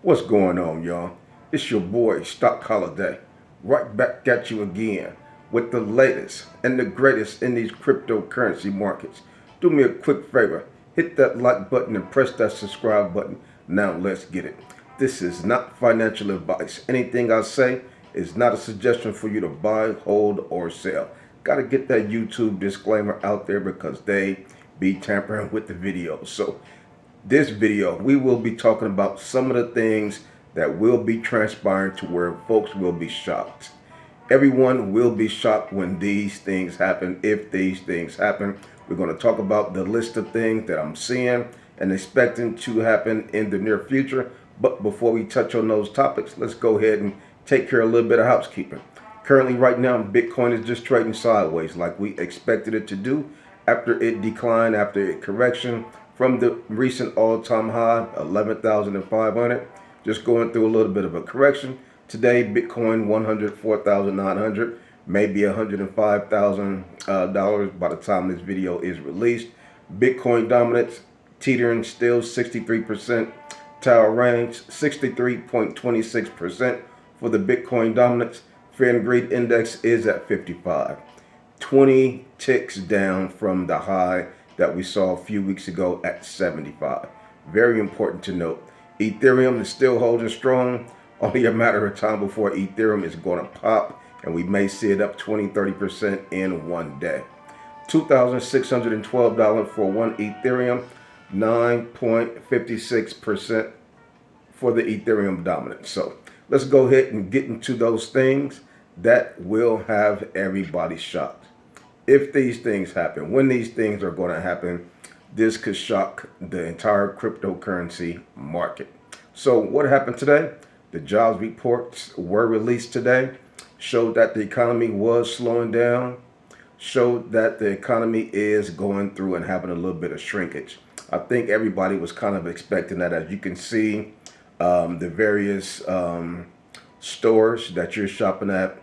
What's going on, y'all? It's your boy, Stock Holiday, right back at you again with the latest and the greatest in these cryptocurrency markets. Do me a quick favor, hit that like button and press that subscribe button. Now let's get it. This is not financial advice. Anything I say is not a suggestion for you to buy, hold, or sell. Gotta get that YouTube disclaimer out there because they be tampering with the videos. So this video, we will be talking about some of the things that will be transpiring to where folks will be shocked. Everyone will be shocked when these things happen, if these things happen. We're going to talk about the list of things that I'm seeing and expecting to happen in the near future. But before we touch on those topics, let's go ahead and take care of a little bit of housekeeping. Currently, right now, Bitcoin is just trading sideways like we expected it to do after it declined, after a correction from the recent all-time high, 11,500. Just going through a little bit of a correction. Today, Bitcoin 104,900, maybe $105,000 by the time this video is released. Bitcoin dominance teetering still 63%. Tower range 63.26% for the Bitcoin dominance. Fear and greed index is at 55. 20 ticks down from the high that we saw a few weeks ago at 75. Very important to note. Ethereum is still holding strong. Only a matter of time before Ethereum is going to pop, and we may see it up 20-30% in one day. $2,612 for one Ethereum, 9.56% for the Ethereum dominance. So let's go ahead and get into those things that will have everybody shocked. If these things happen, when these things are going to happen, this could shock the entire cryptocurrency market. So what happened today? The jobs reports were released today, showed that the economy was slowing down, showed that the economy is going through and having a little bit of shrinkage. I think everybody was kind of expecting that. As you can see, the various stores that you're shopping at,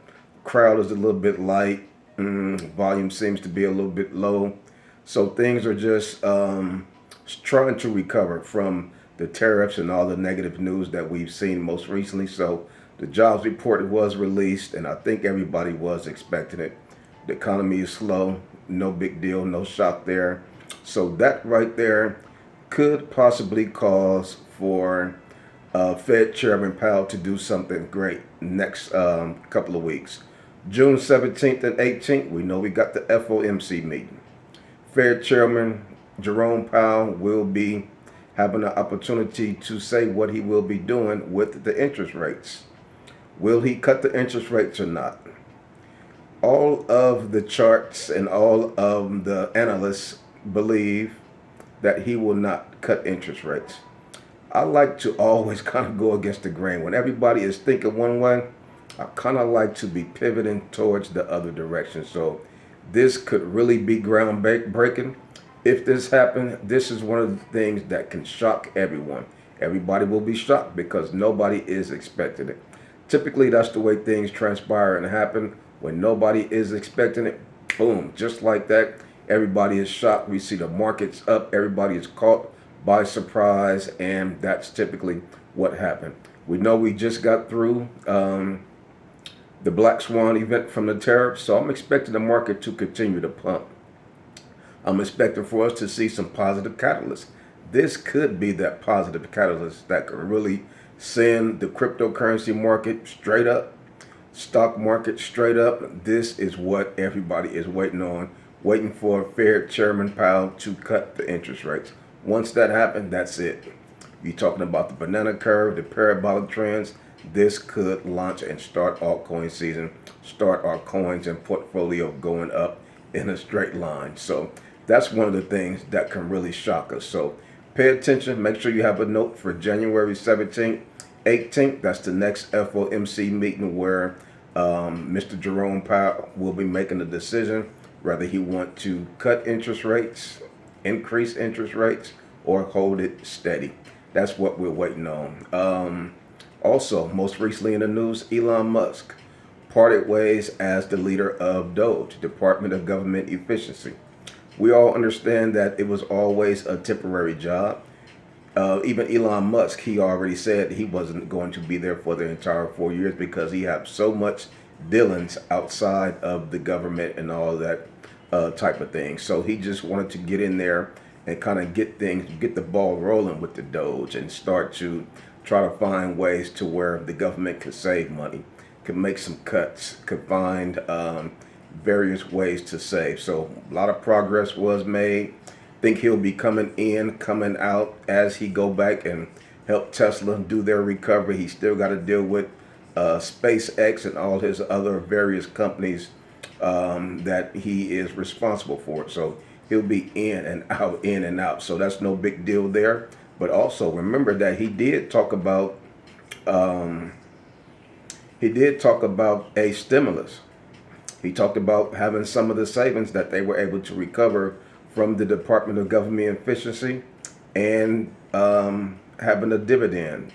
crowd is a little bit light. Volume seems to be a little bit low. So things are just trying to recover from the tariffs and all the negative news that we've seen most recently. So the jobs report was released, and I think everybody was expecting it. The economy is slow, no big deal, no shock there. So that right there could possibly cause for Fed Chairman Powell to do something great next couple of weeks. June 17th and 18th, we know we got the FOMC meeting. Fed Chairman Jerome Powell will be having an opportunity to say what he will be doing with the interest rates. Will he cut the interest rates or not? All of the charts and all of the analysts believe that he will not cut interest rates. I like to always kind of go against the grain. When everybody is thinking one way, I kind of like to be pivoting towards the other direction. So this could really be groundbreaking. If this happened, this is one of the things that can shock everyone. Everybody will be shocked because nobody is expecting it. Typically, that's the way things transpire and happen. When nobody is expecting it, boom, just like that, everybody is shocked. We see the markets up, everybody is caught by surprise, and that's typically what happened. We know we just got through the Black Swan event from the tariffs, so I'm expecting the market to continue to pump. I'm expecting for us to see some positive catalysts. This could be that positive catalyst that could really send the cryptocurrency market straight up, stock market straight up. This is what everybody is waiting on, waiting for Fed Chairman Powell to cut the interest rates. Once that happens, that's it. You're talking about the banana curve, the parabolic trends. This could launch and start altcoin season, start our coins and portfolio going up in a straight line. So that's one of the things that can really shock us. So pay attention. Make sure you have a note for January 17th, 18th. That's the next FOMC meeting where Mr. Jerome Powell will be making a decision whether he wants to cut interest rates, increase interest rates, or hold it steady. That's what we're waiting on. Also, most recently in the news, Elon Musk parted ways as the leader of DOGE, Department of Government Efficiency. We all understand that it was always a temporary job. Even Elon Musk, he already said he wasn't going to be there for the entire 4 years because he had so much dealings outside of the government and all that type of thing. So he just wanted to get in there and kind of get the ball rolling with the Doge and start to try to find ways to where the government could save money, could make some cuts, could find various ways to save. So a lot of progress was made. Think he'll be coming in, coming out as he go back and help Tesla do their recovery. He still got to deal with SpaceX and all his other various companies that he is responsible for. So he'll be in and out, in and out. So that's no big deal there. But also remember that he did talk about a stimulus. He talked about having some of the savings that they were able to recover from the Department of Government Efficiency and having a dividend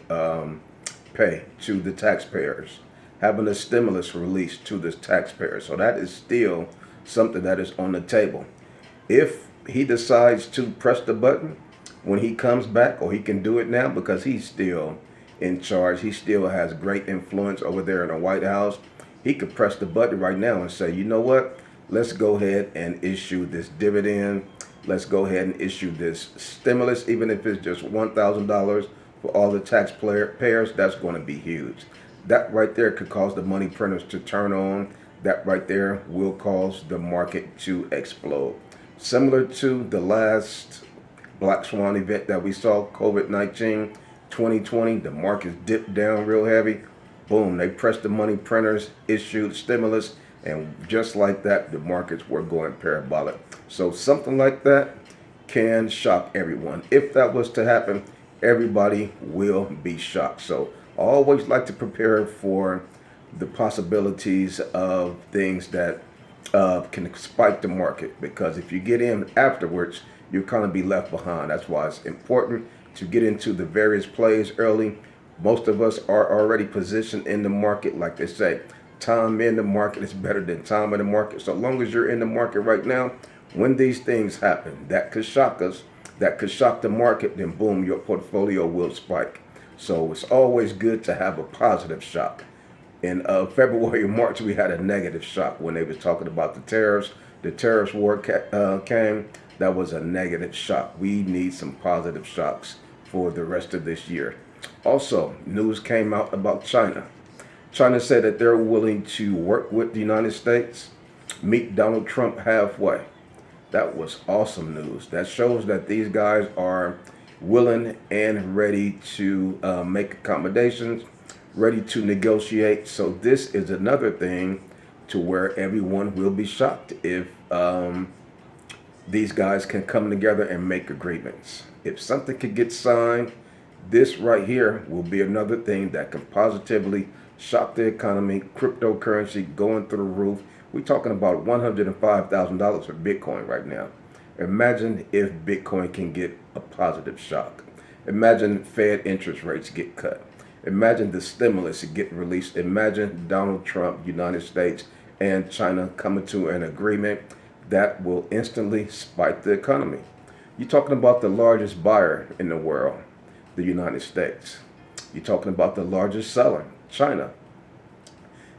pay to the taxpayers, having a stimulus released to the taxpayers. So that is still something that is on the table. If he decides to press the button when he comes back, or he can do it now because he's still in charge, he still has great influence over there in the White House, he could press the button right now and say, you know what, let's go ahead and issue this dividend. Let's go ahead and issue this stimulus, even if it's just $1,000 for all the taxpayers. That's going to be huge. That right there could cause the money printers to turn on. That right there will cause the market to explode. Similar to the last Black Swan event that we saw, COVID-19 2020, the markets dipped down real heavy. Boom, they pressed the money printers, issued stimulus, and just like that, the markets were going parabolic. So something like that can shock everyone. If that was to happen, everybody will be shocked. So I always like to prepare for the possibilities of things that can spike the market, because if you get in afterwards, you'll kind of be left behind. That's why it's important to get into the various plays early. Most of us are already positioned in the market. Like they say, time in the market is better than time in the market. So long as you're in the market right now, when these things happen, that could shock us, that could shock the market, then boom, your portfolio will spike. So it's always good to have a positive shock. In February, March, we had a negative shock when they was talking about the tariffs. The tariffs war came. That was a negative shock. We need some positive shocks for the rest of this year. Also, news came out about China. China said that they're willing to work with the United States, meet Donald Trump halfway. That was awesome news. That shows that these guys are willing and ready to make accommodations, ready to negotiate. So this is another thing to where everyone will be shocked if these guys can come together and make agreements. If something could get signed, this right here will be another thing that can positively shock the economy. Cryptocurrency going through the roof. We're talking about $105,000 for Bitcoin right now. Imagine if Bitcoin can get a positive shock. Imagine Fed interest rates get cut. Imagine the stimulus get released. Imagine Donald Trump, United States, and China coming to an agreement that will instantly spike the economy. You're talking about the largest buyer in the world, the United States. You're talking about the largest seller, China.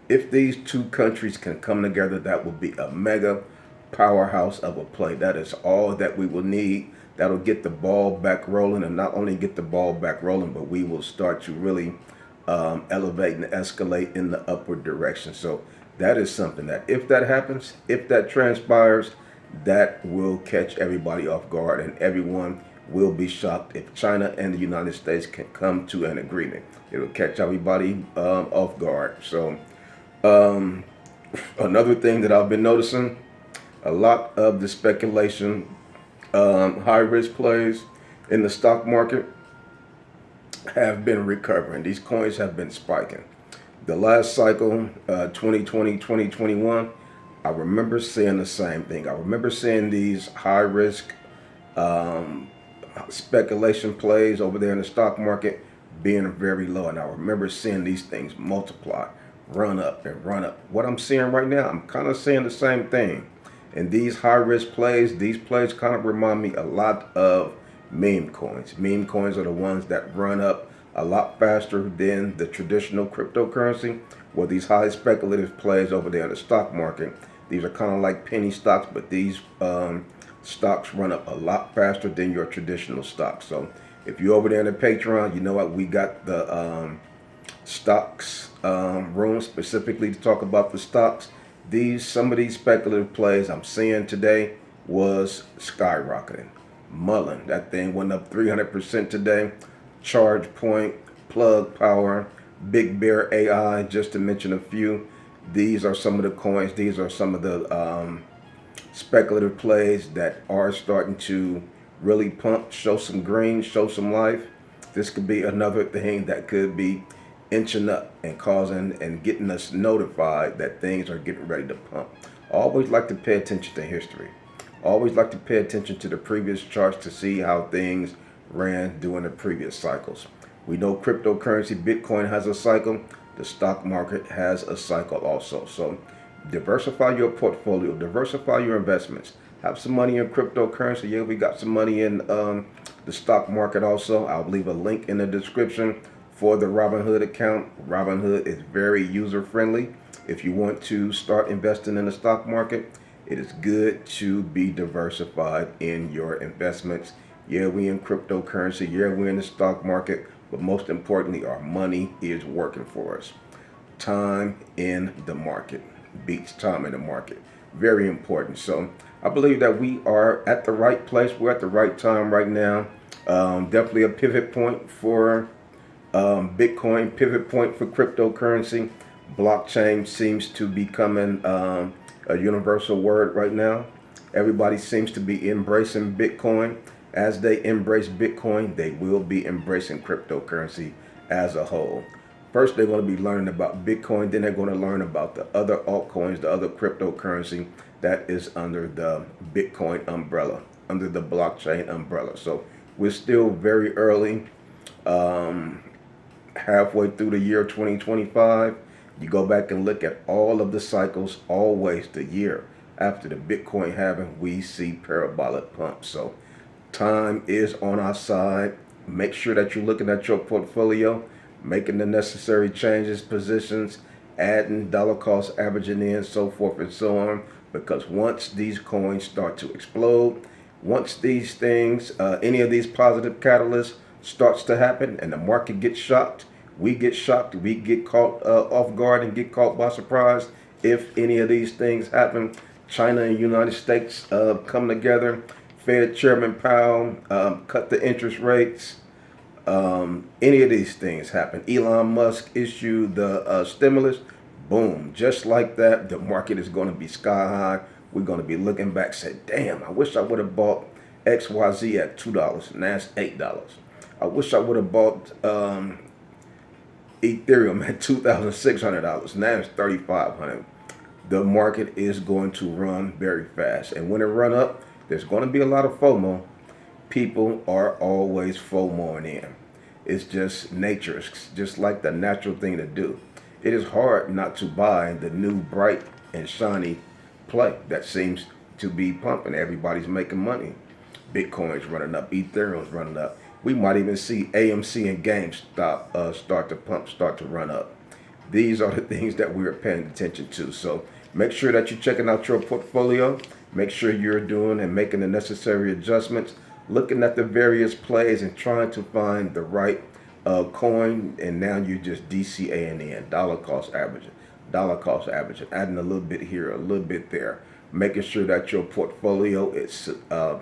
If these two countries can come together, that will be a mega powerhouse of a play. That is all that we will need. That'll get the ball back rolling, and not only get the ball back rolling, but we will start to really elevate and escalate in the upward direction. So that is something that if that happens, if that transpires, that will catch everybody off guard, and everyone will be shocked. If China and the United States can come to an agreement, it'll catch everybody off guard. So another thing that I've been noticing, a lot of the speculation, high risk plays in the stock market have been recovering. These coins have been spiking. The last cycle, 2020, 2021, I remember seeing the same thing. I remember seeing these high risk speculation plays over there in the stock market being very low. And I remember seeing these things multiply, run up and run up. What I'm seeing right now, I'm kind of seeing the same thing. And these high risk plays, these plays kind of remind me a lot of meme coins. Meme coins are the ones that run up a lot faster than the traditional cryptocurrency. Well, these high speculative plays over there in the stock market, these are kind of like penny stocks, but these stocks run up a lot faster than your traditional stocks. So if you're over there in the Patreon, you know what, we got the stocks room specifically to talk about the stocks. Some of these speculative plays I'm seeing today was skyrocketing. Mullen, that thing went up 300% today. Charge Point, Plug Power, Big Bear AI, just to mention a few. These are some of the coins. These are some of the speculative plays that are starting to really pump, show some green, show some life. This could be another thing that could be inching up and causing and getting us notified that things are getting ready to pump. I always like to pay attention to history. I always like to pay attention to the previous charts to see how things ran during the previous cycles. We know cryptocurrency, Bitcoin has a cycle. The stock market has a cycle also. So diversify your portfolio, diversify your investments. Have some money in cryptocurrency. Yeah, we got some money in the stock market also. I'll leave a link in the description for the Robinhood account. Robinhood is very user friendly. If you want to start investing in the stock market, it is good to be diversified in your investments. Yeah, we in cryptocurrency. Yeah, we're in the stock market. But most importantly, our money is working for us. Time in the market beats time in the market. Very important. So I believe that we are at the right place. We're at the right time right now. Definitely a pivot point for Bitcoin, pivot point for cryptocurrency. Blockchain seems to be becoming a universal word right now. Everybody seems to be embracing Bitcoin. As they embrace Bitcoin, they will be embracing cryptocurrency as a whole. First, they're going to be learning about Bitcoin. Then they're going to learn about the other altcoins, the other cryptocurrency that is under the Bitcoin umbrella, under the blockchain umbrella. So we're still very early, halfway through the year 2025. You go back and look at all of the cycles, always the year after the Bitcoin halving, we see parabolic pumps. So time is on our side. Make sure that you're looking at your portfolio, making the necessary changes, positions, adding dollar cost averaging in, so forth and so on. Because once these coins start to explode, once these things, any of these positive catalysts starts to happen and the market gets shocked, we get caught off guard and get caught by surprise. If any of these things happen, China and United States come together, Fed Chairman Powell cut the interest rates. Any of these things happen. Elon Musk issue the stimulus. Boom. Just like that, the market is going to be sky high. We're going to be looking back, say, damn, I wish I would have bought XYZ at $2. And that's $8. I wish I would have bought Ethereum at $2,600. Now it's $3,500. The market is going to run very fast. And when it run up, there's going to be a lot of FOMO. People are always FOMOing in. It's just nature. It's just like the natural thing to do. It is hard not to buy the new bright and shiny play that seems to be pumping. Everybody's making money. Bitcoin's running up. Ethereum's running up. We might even see AMC and GameStop start to pump, start to run up. These are the things that we're paying attention to. So make sure that you're checking out your portfolio. Make sure you're doing and making the necessary adjustments, looking at the various plays and trying to find the right coin. And now you just DCAing in, dollar cost averaging, adding a little bit here, a little bit there, making sure that your portfolio is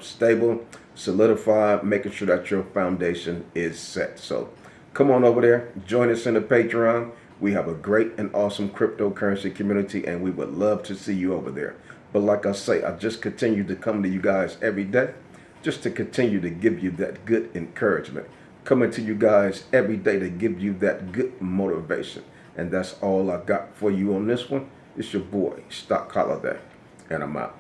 stable, solidified, making sure that your foundation is set. So come on over there, join us in the Patreon. We have a great and awesome cryptocurrency community, and we would love to see you over there. But like I say, I just continue to come to you guys every day, just to continue to give you that good encouragement. Coming to you guys every day to give you that good motivation. And that's all I got for you on this one. It's your boy, Stock Holiday, and I'm out.